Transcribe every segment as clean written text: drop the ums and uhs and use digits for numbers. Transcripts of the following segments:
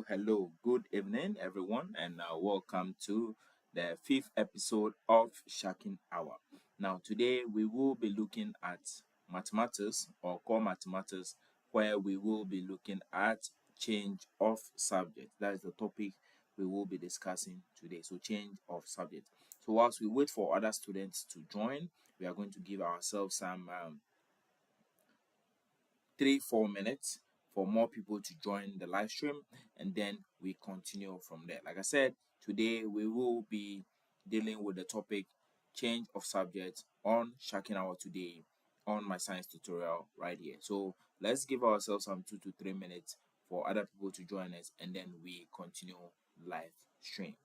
Hello. Good evening, everyone, and welcome to the fifth episode of Shacking Hour. Now, today we will be looking at mathematics or core mathematics, where we will be looking at change of subject. That is the topic we will be discussing today. So, change of subject. So, whilst we wait for other students to join, we are going to give ourselves some 3-4 minutes for more people to join the live stream, and then we continue from there. Like I said, today we will be dealing with the topic change of subject on Shacking Hour today on my science tutorial right here. So let's give ourselves some 2 to 3 minutes for other people to join us, and then we continue live stream.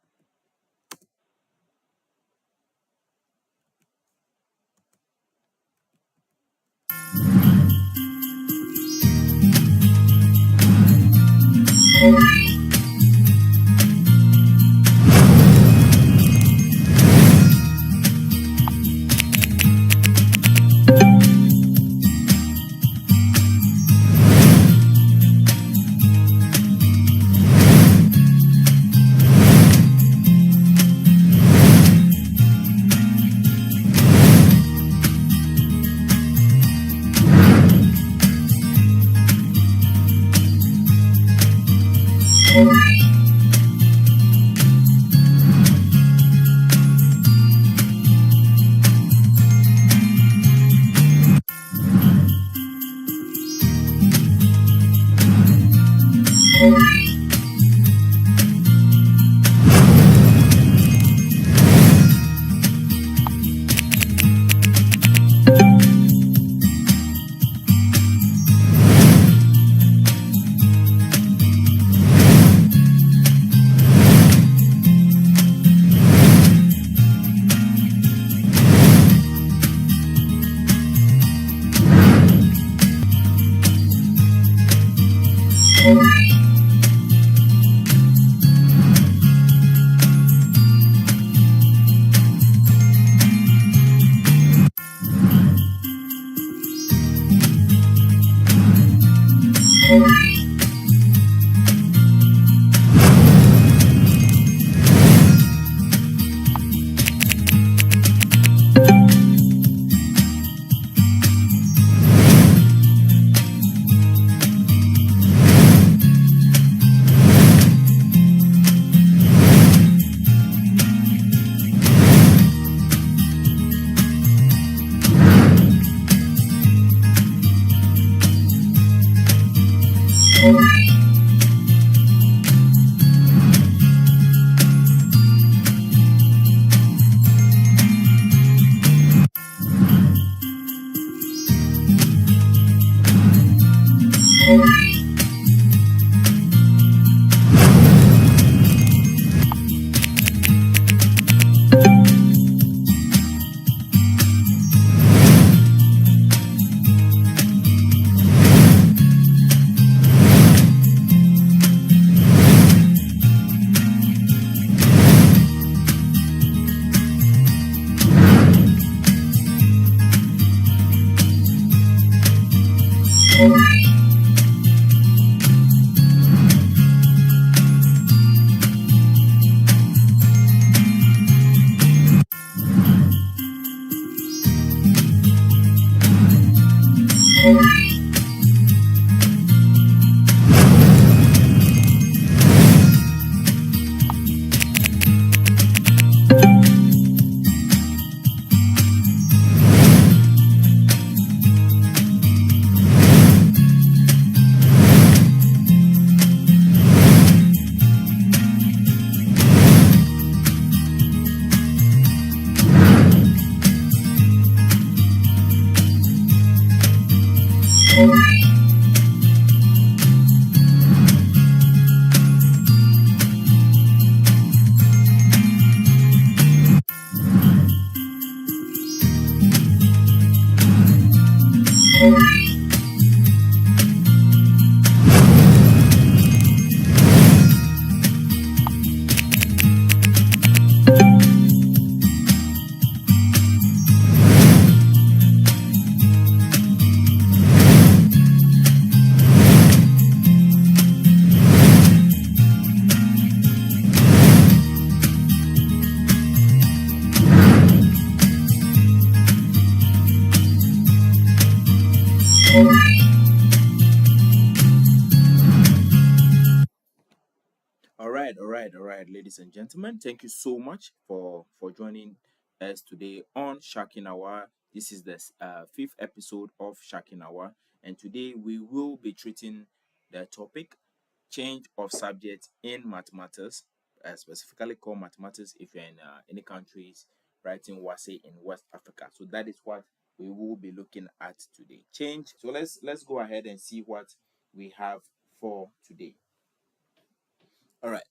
All right, ladies and gentlemen. Thank you so much for joining us today on Shakin Hour. This is the fifth episode of Shakin Hour, and today we will be treating the topic change of subject in mathematics, specifically called mathematics if you're in any countries writing WASE in West Africa. So that is what we will be looking at today. Change. So let's go ahead and see what we have for today. All right.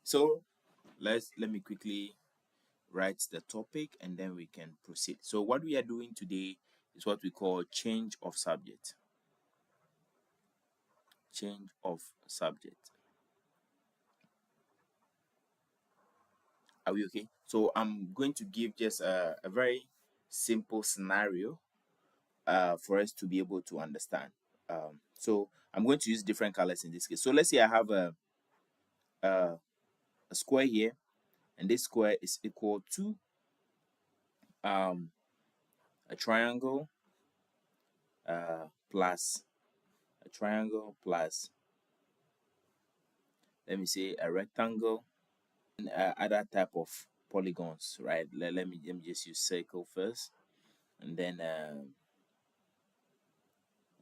So let me quickly write the topic and then we can proceed. So what we are doing today is what we call change of subject. Change of subject. Are we okay? So I'm going to give just a very simple scenario for us to be able to understand. So I'm going to use different colors in this case. So let's say I have a, a square here, and this square is equal to um, a triangle plus a triangle plus, let me say, a rectangle and other type of polygons, right? Let me just use circle first, and then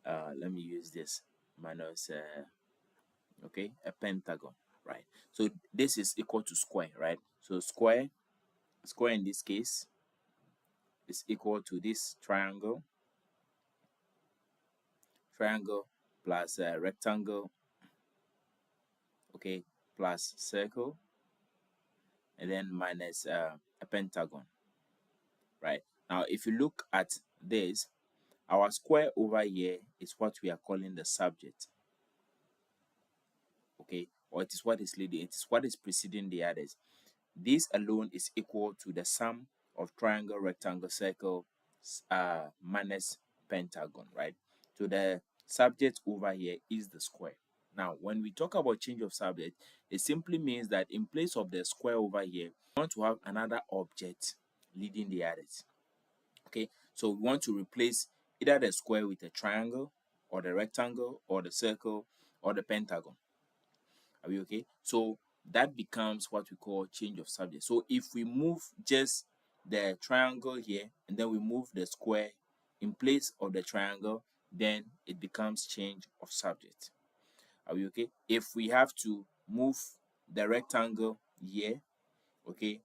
let me use this minus okay, a pentagon, right? So this is equal to square, right? So square in this case is equal to this triangle plus rectangle, okay, plus circle, and then minus a pentagon, right? Now if you look at this, our square over here is what we are calling the subject, okay, or it is what is leading, it is what is preceding the others. This alone is equal to the sum of triangle, rectangle, circle minus pentagon, right? So the subject over here is the square. Now when we talk about change of subject, it simply means that in place of the square over here, we want to have another object leading the others. Okay, so we want to replace either the square with a triangle, or the rectangle, or the circle, or the pentagon. Are we okay? So that becomes what we call change of subject. So if we move just the triangle here and then we move the square in place of the triangle, then it becomes change of subject. Are we okay? If we have to move the rectangle here, okay,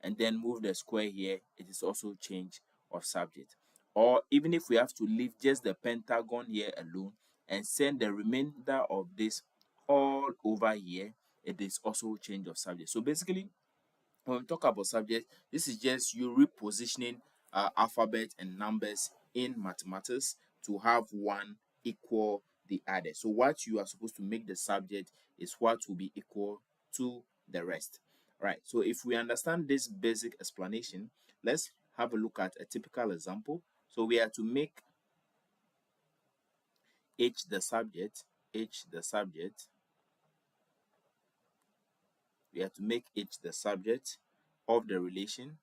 and then move the square here, it is also change of subject. Or even if we have to leave just the pentagon here alone and send the remainder of this all over here, it is also change of subject. So basically, when we talk about subject, this is just you repositioning alphabet and numbers in mathematics to have one equal the other. So what you are supposed to make the subject is what will be equal to the rest. Right. So if we understand this basic explanation, let's have a look at a typical example. So we are to make H the subject, H the subject. We have to make H the subject of the relation,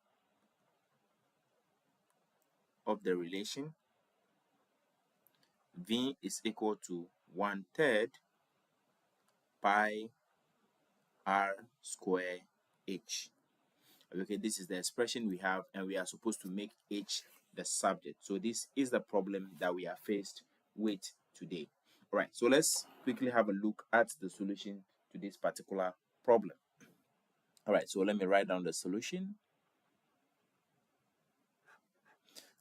V is equal to 1/3 pi r square h. Okay, this is the expression we have, and we are supposed to make H the subject. So this is the problem that we are faced with today. All right, so let's quickly have a look at the solution to this particular problem. All right, so let me write down the solution.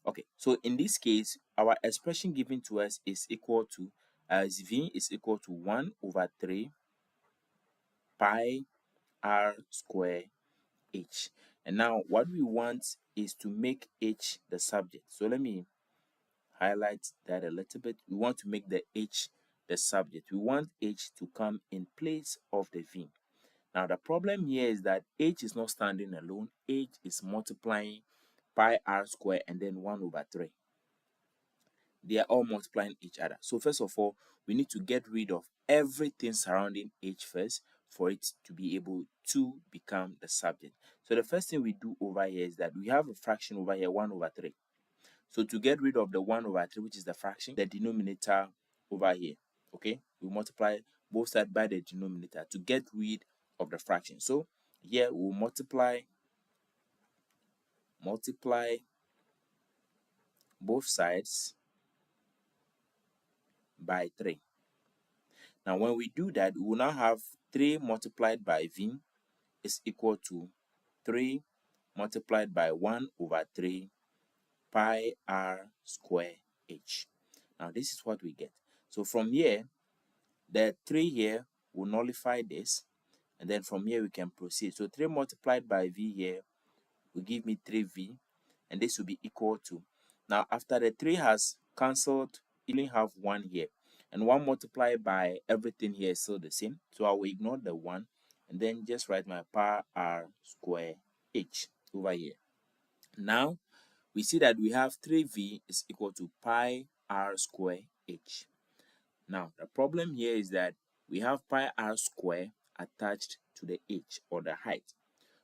Okay, so in this case, our expression given to us is equal to, as V is equal to 1/3 pi r square h. And now what we want is to make H the subject. So let me highlight that a little bit. We want to make the H the subject. We want H to come in place of the V. Now the problem here is that H is not standing alone. H is multiplying pi r square and then 1/3. They are all multiplying each other. So first of all, we need to get rid of everything surrounding H first for it to be able to become the subject. So the first thing we do over here is that we have a fraction over here, 1/3. So to get rid of the 1/3, which is the fraction, the denominator over here, okay, we multiply both sides by the denominator to get rid of the fraction. So here we'll multiply both sides by 3. Now when we do that, we will now have 3 multiplied by V is equal to 3 multiplied by 1/3 pi r square h. Now this is what we get. So from here, the 3 here will nullify this, and then from here we can proceed. So 3 multiplied by V here will give me 3V, and this will be equal to, now after the 3 has cancelled, you only have 1 here, and 1 multiplied by everything here is still the same, so I will ignore the 1 and then just write my pi r square h over here. Now we see that we have 3V is equal to pi r square h. Now the problem here is that we have pi r square attached to the h, or the height.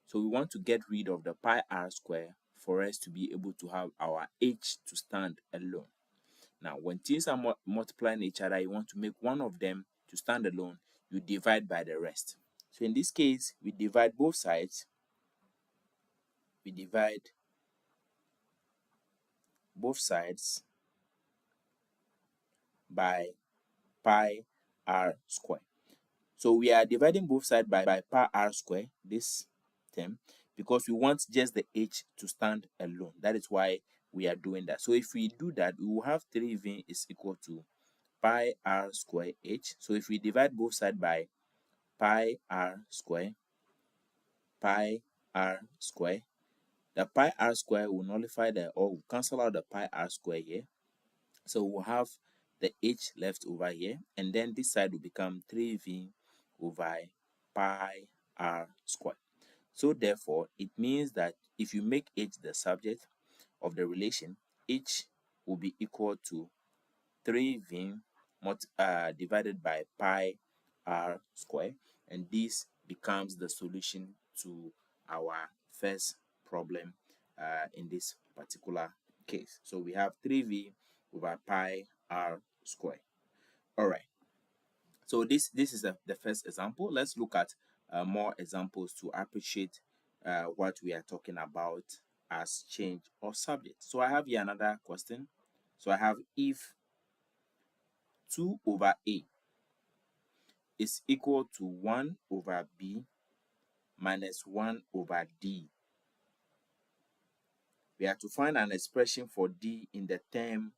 So we want to get rid of the pi r square for us to be able to have our h to stand alone. Now when things are multiplying each other, you want to make one of them to stand alone, you divide by the rest. So in this case, we divide both sides. We divide both sides by pi r square. So we are dividing both sides by pi r square, this term, because we want just the h to stand alone. That is why we are doing that. So if we do that, we will have 3V is equal to pi r square h. So if we divide both sides by pi r square, the pi r square will nullify or will cancel out the pi r square here. So we'll have the h left over here, and then this side will become 3V over pi r square. So therefore, it means that if you make h the subject of the relation, h will be equal to 3V divided by pi r square, and this becomes the solution to our first problem in this particular case. So we have 3V over pi r square. All right, so this is the first example. Let's look at more examples to appreciate what we are talking about as change of subject. So I have here another question. So I have, if 2 over a is equal to 1 over b minus 1 over d, we have to find an expression for d in the term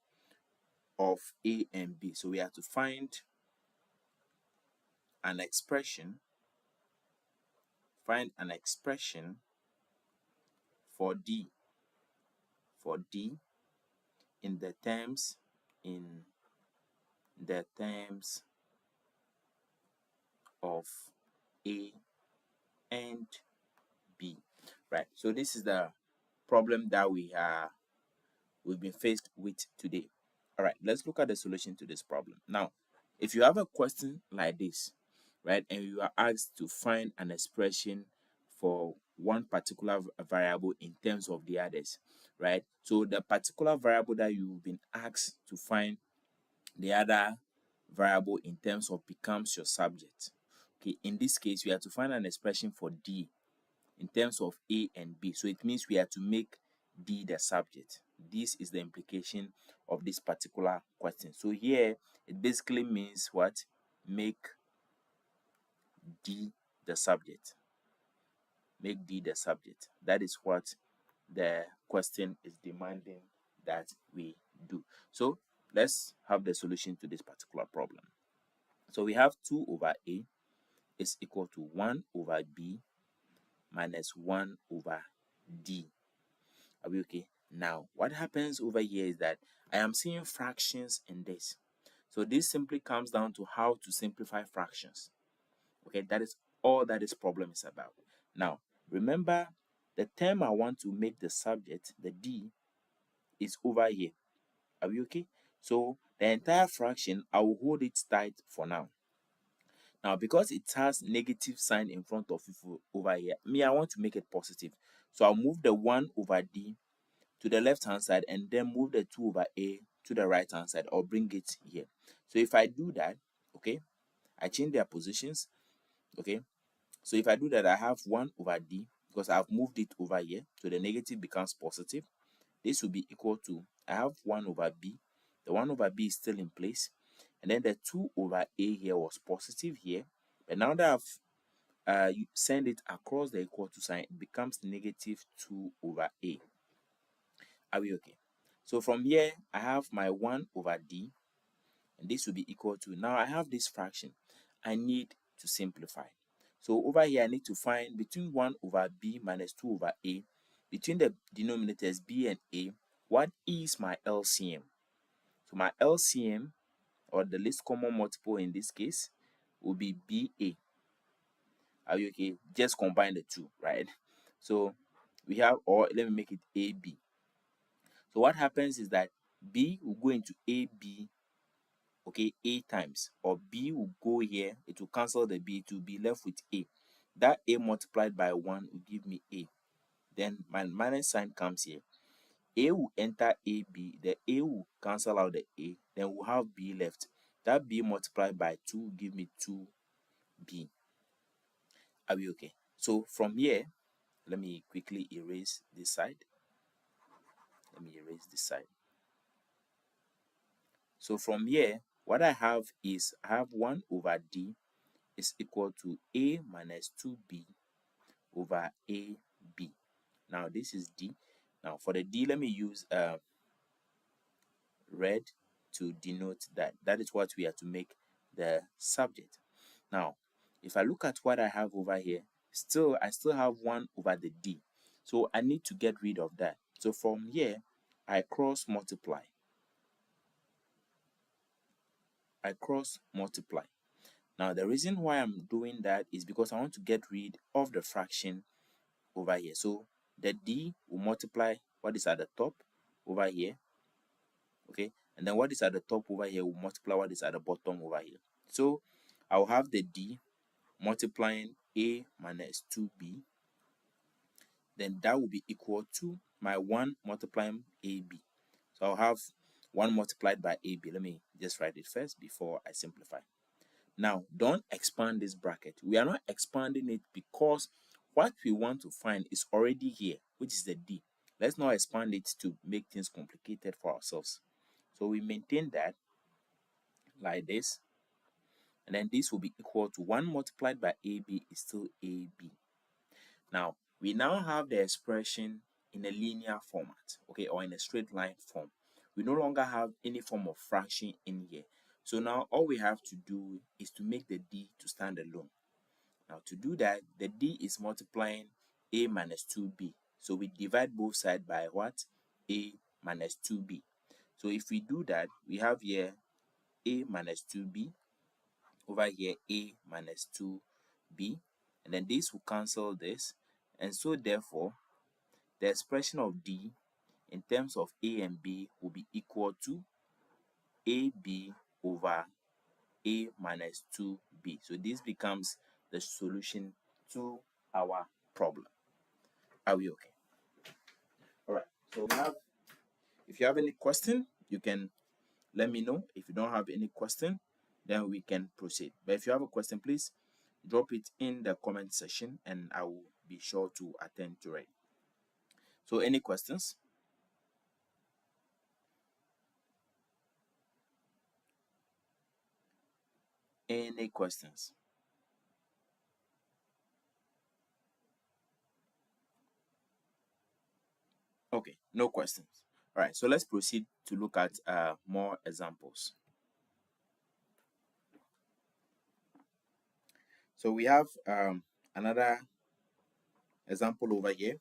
of a and b. So we have to find an expression for d in the terms of a and b. Right, so this is the problem that we've been faced with today. All right, let's look at the solution to this problem. Now, if you have a question like this, right, and you are asked to find an expression for one particular variable in terms of the others, right? So the particular variable that you've been asked to find the other variable in terms of becomes your subject. Okay, in this case, we have to find an expression for D in terms of A and B. So it means we have to make D the subject. This is the implication of this particular question. So here it basically means what? Make D the subject. Make D the subject. That is what the question is demanding that we do. So let's have the solution to this particular problem. So we have 2 over A is equal to 1 over B minus 1 over D. Are we okay? Now, what happens over here is that I am seeing fractions in this. So this simply comes down to how to simplify fractions. Okay, that is all that this problem is about. Now, remember the term I want to make the subject, the D, is over here. Are we okay? So the entire fraction, I will hold it tight for now. Now, because it has negative sign in front of it over here, I want to make it positive. So I'll move the 1 over D to the left hand side and then move the 2 over A to the right hand side, or bring it here. So if I do that, okay, I change their positions, okay. So if I do that, I have 1 over D because I've moved it over here, so the negative becomes positive. This will be equal to, I have 1 over B. The 1 over B is still in place. And then the 2 over A here was positive here. But now that I've you send it across the equal to sign, it becomes negative 2 over A. Are we okay? So from here, I have my 1 over D. And this will be equal to, now I have this fraction. I need to simplify. So over here, I need to find between 1 over B minus 2 over A, between the denominators B and A, what is my LCM? So my LCM, or the least common multiple in this case, will be BA. Are you okay? Just combine the two, right? So we have, or let me make it AB. So what happens is that B will go into AB, okay, A times, or B will go here, it will cancel the B, to be left with A. That A multiplied by 1 will give me A. Then my minus sign comes here. A will enter AB, the A will cancel out the A, then we'll have B left. That B multiplied by 2 will give me 2B. Are we okay? So from here, let me quickly erase this side. Let me erase this side. So from here, what I have is, I have 1 over D is equal to A minus 2B over AB. Now this is D. Now for the D, let me use red to denote that. That is what we are to make the subject. Now, if I look at what I have over here, I still have 1 over the D. So I need to get rid of that. So from here, I cross multiply. I cross multiply. Now the reason why I'm doing that is because I want to get rid of the fraction over here. So the D will multiply what is at the top over here, okay, and then what is at the top over here will multiply what is at the bottom over here. So I'll have the D multiplying A minus 2B, then that will be equal to my 1 multiplying AB. So I'll have 1 multiplied by AB. Let me just write it first before I simplify. Now, don't expand this bracket. We are not expanding it because what we want to find is already here, which is the D. Let's not expand it to make things complicated for ourselves. So we maintain that like this. And then this will be equal to 1 multiplied by AB is still AB. Now, we now have the expression in a linear format, okay, or in a straight line form. We no longer have any form of fraction in here. So now all we have to do is to make the D to stand alone. Now to do that, the D is multiplying A minus 2B. So we divide both sides by what? A minus 2B. So if we do that, we have here A minus 2B, over here A minus 2B, and then this will cancel this, and so therefore the expression of D in terms of A and B will be equal to AB over A minus 2B. So this becomes the solution to our problem. Are we okay? All right. So if you have any question, you can let me know. If you don't have any question, then we can proceed. But if you have a question, please drop it in the comment section and I will be sure to attend to it. So any questions? Any questions? Okay, no questions. All right, so let's proceed to look at more examples. So we have another example over here,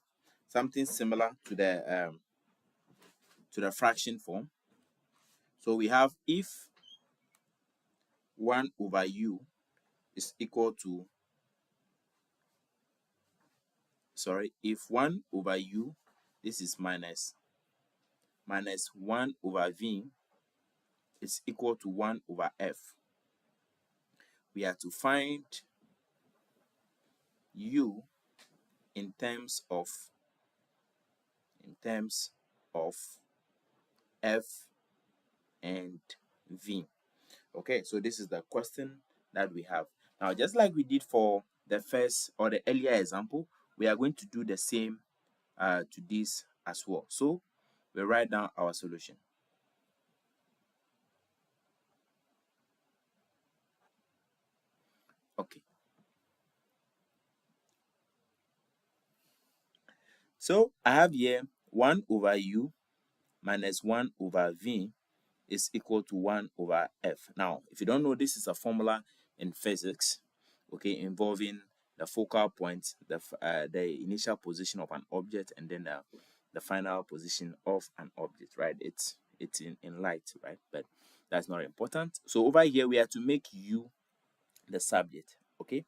something similar to the fraction form. So we have if 1 over u is equal to, if 1 over u, this is minus 1 over v is equal to 1 over f. We are to find u in terms of f and v. Okay, so this is the question that we have. Now, just like we did for the first or the earlier example, we are going to do the same to this as well. So we write down our solution. Okay. So I have here 1 over u minus 1 over v is equal to 1 over f. Now, if you don't know, this is a formula in physics, okay, involving the focal point, the initial position of an object, and then the final position of an object, right? It's in light, right? But that's not important. So over here, we have to make u the subject, okay?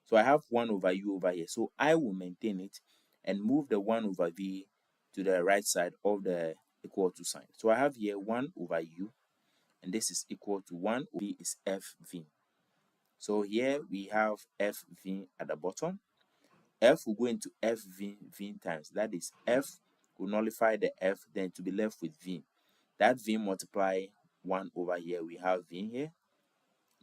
So I have 1 over u over here. So I will maintain it and move the 1 over v to the right side of the equal to sign. So I have here 1 over u, and this is equal to 1 over v is fv. So here we have fv at the bottom. F will go into fv v times. That is, f will nullify the f, then to be left with v. That v multiply 1 over here, we have v here,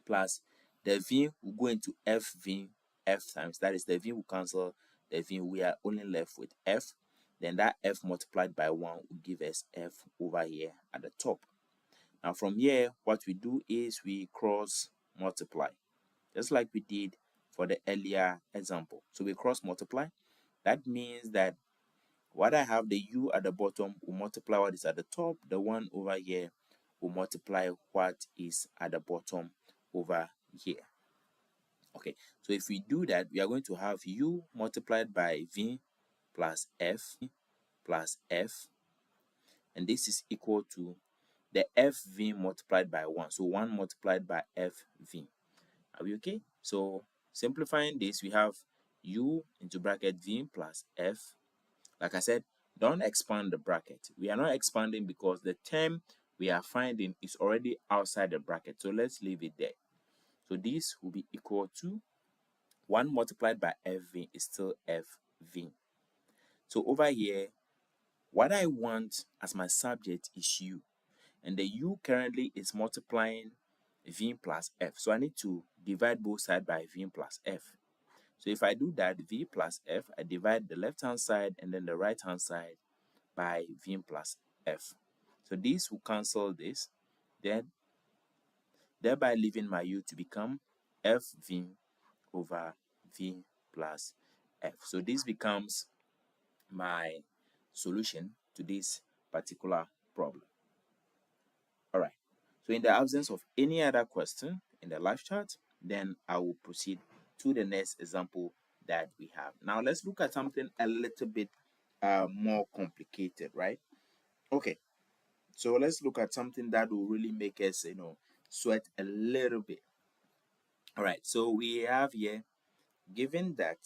plus the v will go into fv f times. That is, the v will cancel the v. We are only left with f. Then that f multiplied by 1 will give us f over here at the top. Now from here, what we do is we cross multiply, just like we did for the earlier example. So we cross multiply. That means that what I have, the u at the bottom, will multiply what is at the top. The 1 over here will multiply what is at the bottom over here. Okay, so if we do that, we are going to have u multiplied by v plus f, and this is equal to the fv multiplied by 1. So 1 multiplied by fv. Are we okay? So simplifying this, we have u into bracket v plus f. Like I said, don't expand the bracket. We are not expanding because the term we are finding is already outside the bracket. So let's leave it there. So this will be equal to 1 multiplied by fv is still fv. So over here, what I want as my subject is u. And the u currently is multiplying v plus f. So I need to divide both sides by v plus f. So if I do that, v plus f, I divide the left-hand side and then the right-hand side by v plus f. So this will cancel this, then thereby leaving my u to become fv over v plus f. So this becomes my solution to this particular problem. All right. So in the absence of any other question in the live chat, then I will proceed to the next example that we have. Now let's look at something a little bit more complicated, right? Okay. So let's look at something that will really make us, sweat a little bit. All right. So we have here, given that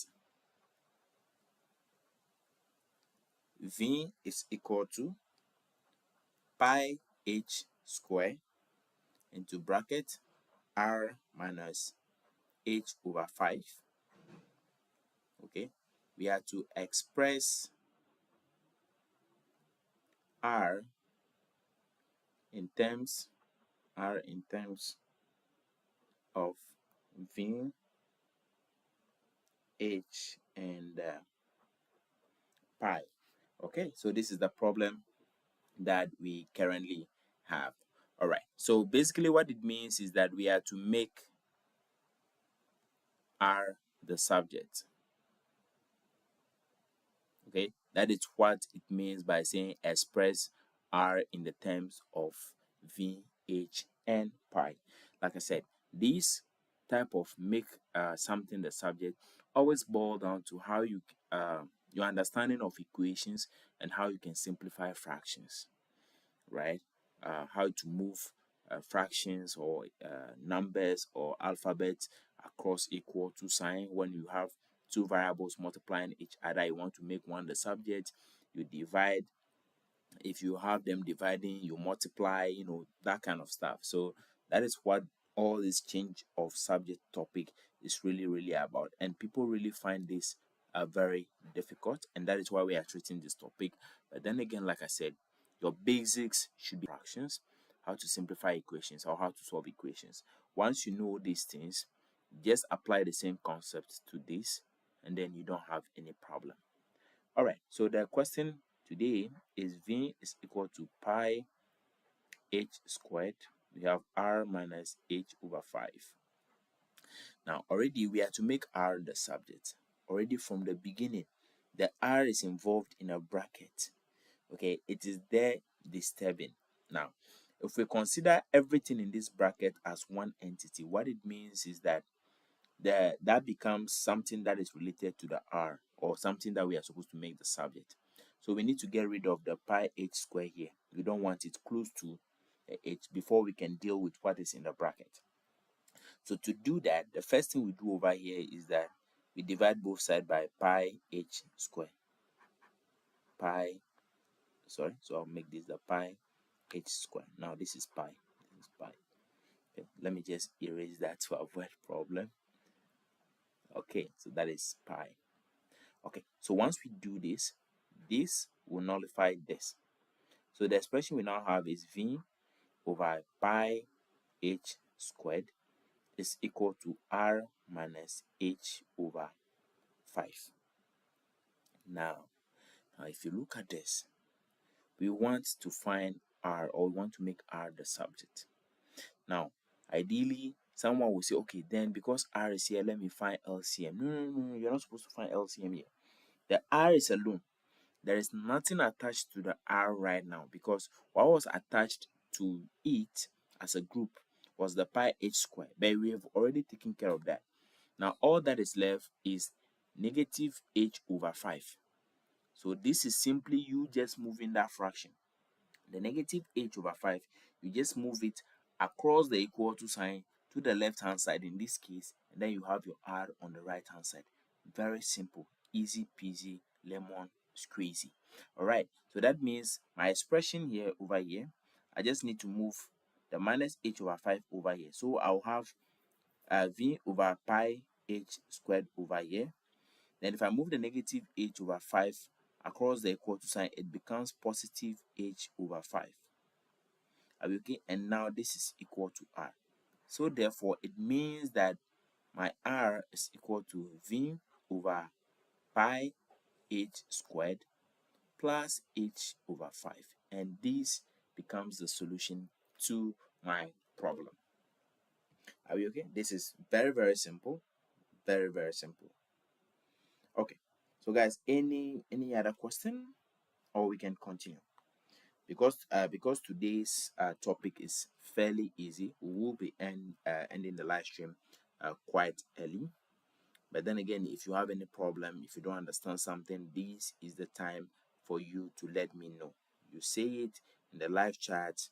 v is equal to pi h square into bracket r minus h over 5. Okay, we are to express r in terms of v, h, and pi. Okay, so this is the problem that we currently have. All right, so basically what it means is that we are to make r the subject. Okay, that is what it means by saying express r in the terms of v, h, and pi. Like I said, this type of make something the subject always boil down to how your understanding of equations and how you can simplify fractions, right? How to move fractions or numbers or alphabets across equal to sign. When you have two variables multiplying each other, you want to make one the subject, you divide. If you have them dividing, you multiply, that kind of stuff. So that is what all this change of subject topic is really about, and people really find this very difficult, and that is why we are treating this topic. But then again, like I said, your basics should be fractions, how to simplify equations or how to solve equations. Once you know these things, just apply the same concept to this, and then you don't have any problem. All right, so the question today is v is equal to pi h squared. We have r minus h over 5. Now, already we are to make r the subject. Already from the beginning, the r is involved in a bracket. Okay, it is there disturbing. Now, if we consider everything in this bracket as one entity, what it means is that that becomes something that is related to the r, or something that we are supposed to make the subject. So we need to get rid of the pi h square here. We don't want it close to h before we can deal with what is in the bracket. So to do that, the first thing we do over here is that we divide both sides by pi h square. So I'll make this the pi h square. Now this is pi. This is pi. Okay, let me just erase that to avoid problem. Okay, so that is pi. Okay, so once we do this, this will nullify this. So the expression we now have is v over pi h squared is equal to r minus h over 5. Now if you look at this, we want to find r, or we want to make r the subject. Now, ideally, someone will say, okay, then because r is here, let me find LCM. No, you're not supposed to find LCM here. The r is alone. There is nothing attached to the r right now, because what was attached to it as a group was the pi h square, but we have already taken care of that. Now all that is left is negative h over 5. So this is simply you just moving that fraction. The negative h over 5, you just move it across the equal to sign to the left hand side in this case, and then you have your r on the right hand side. Very simple, easy peasy, lemon squeezy. All right, so that means my expression here over here, I just need to move the minus h over 5 over here. So I'll have v over pi h squared over here. Then if I move the negative h over 5 across the equal to sign, it becomes positive h over 5. Are we okay? And now this is equal to r. So therefore, it means that my r is equal to v over pi h squared plus h over 5. And this becomes the solution to my problem. Are we okay? This is very simple. Very simple. Okay. So guys, any other question, or we can continue? Because today's topic is fairly easy, we will be ending the live stream quite early. But then again, if you have any problem, if you don't understand something, this is the time for you to let me know. You say it in the live chat.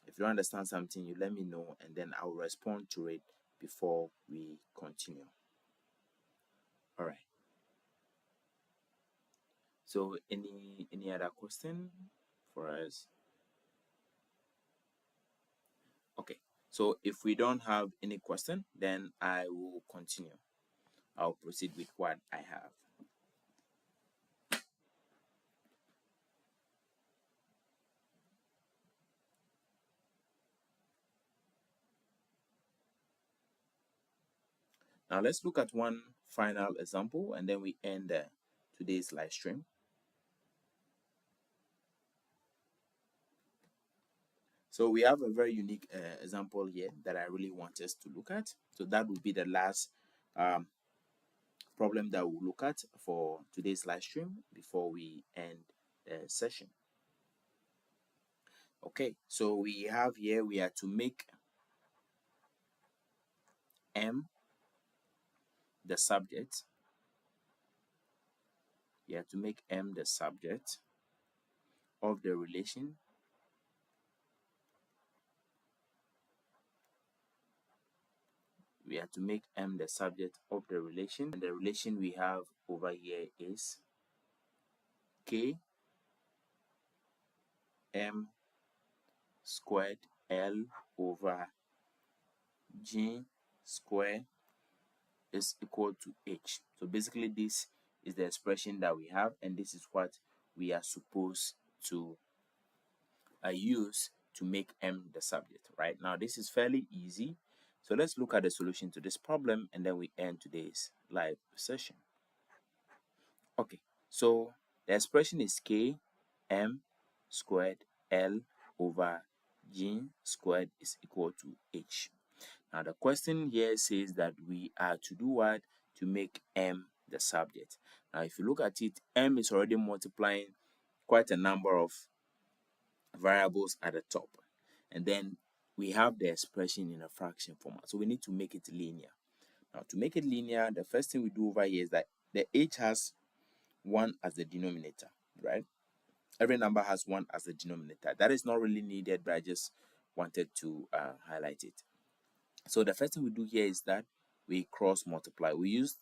If you don't understand something, you let me know, and then I'll respond to it before we continue. All right. So any other question for us? Okay, So if we don't have any question, then I will continue. I'll proceed with what I have. Now let's look at one final example and then we end today's live stream. So we have a very unique example here that I really want us to look at. So that will be the last problem that we'll look at for today's live stream before we end the session. Okay, so we have here, we are to make M the subject. We have to make M the subject of the relation we have to make M the subject of the relation, and the relation we have over here is K M squared L over G square is equal to H. So basically this is the expression that we have, and this is what we are supposed to use to make M the subject. Right now this is fairly easy, so let's look at the solution to this problem and then we end today's live session. Okay, so the expression is K M squared L over G squared is equal to H. Now the question here says that we are to do what? To make M the subject. Now if you look at it, M is already multiplying quite a number of variables at the top, and then we have the expression in a fraction format, so we need to make it linear. Now to make it linear, the first thing we do over here is that the H has 1 as the denominator, right? Every number has 1 as the denominator. That is not really needed, but I just wanted to highlight it. So the first thing we do here is that we cross multiply. We use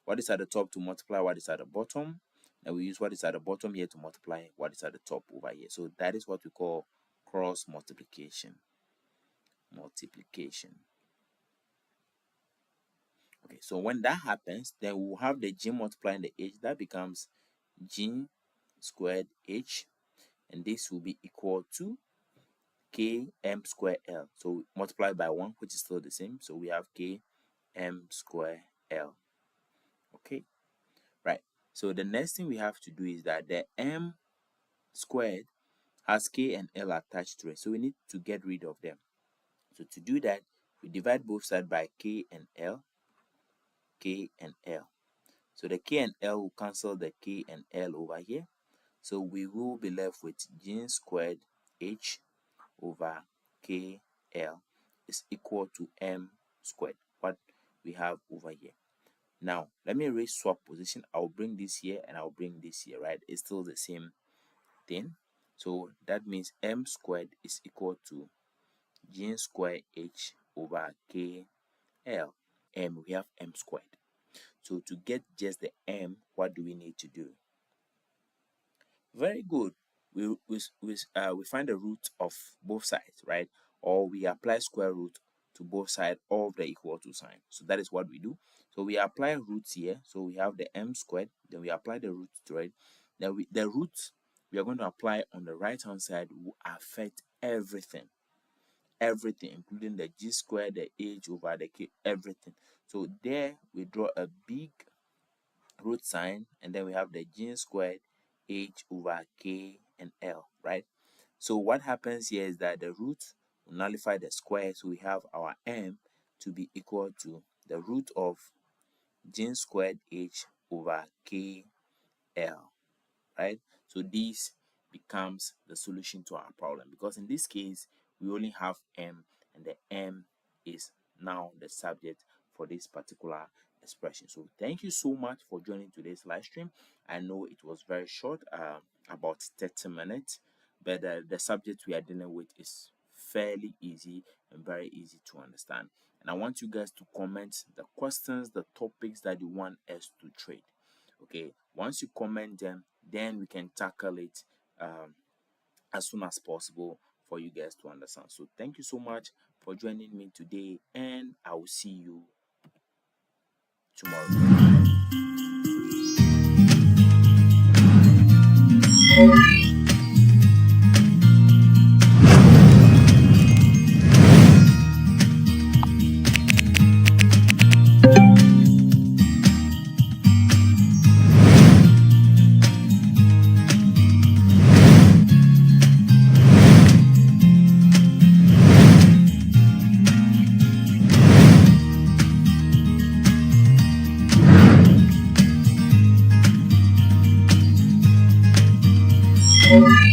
what is at the top to multiply what is at the bottom, and we use what is at the bottom here to multiply what is at the top over here. So that is what we call cross multiplication. Okay, so when that happens, then we'll have the G multiplying the H. That becomes G squared H, and this will be equal to K M square L. So multiply by 1, which is still the same. So we have K M square L. Okay, right. So the next thing we have to do is that the M squared has K and L attached to it. So we need to get rid of them. So to do that, we divide both sides by K and L. K and L. So the K and L will cancel the K and L over here. So we will be left with G squared H over K L is equal to M squared, what we have over here. Now let me swap position. I'll bring this here and I'll bring this here, right? It's still the same thing. So that means M squared is equal to G squared H over K L. We have M squared. So to get just the M, what do we need to do? Very good. We find the root of both sides, right? Or we apply square root to both sides of the equal to sign. So that is what we do. So we apply roots here. So we have the M squared. Then we apply the root to it. Then the roots we are going to apply on the right hand side will affect everything, including the G squared, the H over the K, everything. So there we draw a big root sign, and then we have the G squared H over K and L, right? So what happens here is that the root will nullify the square, so we have our M to be equal to the root of G squared H over K L, right? So this becomes the solution to our problem, because in this case we only have M, and the M is now the subject for this particular expression. So thank you so much for joining today's live stream. I know it was very short, about 30 minutes, but the subject we are dealing with is fairly easy and very easy to understand. And I want you guys to comment the questions, the topics that you want us to trade. Okay, once you comment them, then we can tackle it as soon as possible for you guys to understand. So thank you so much. for joining me today, and I will see you tomorrow. Bye.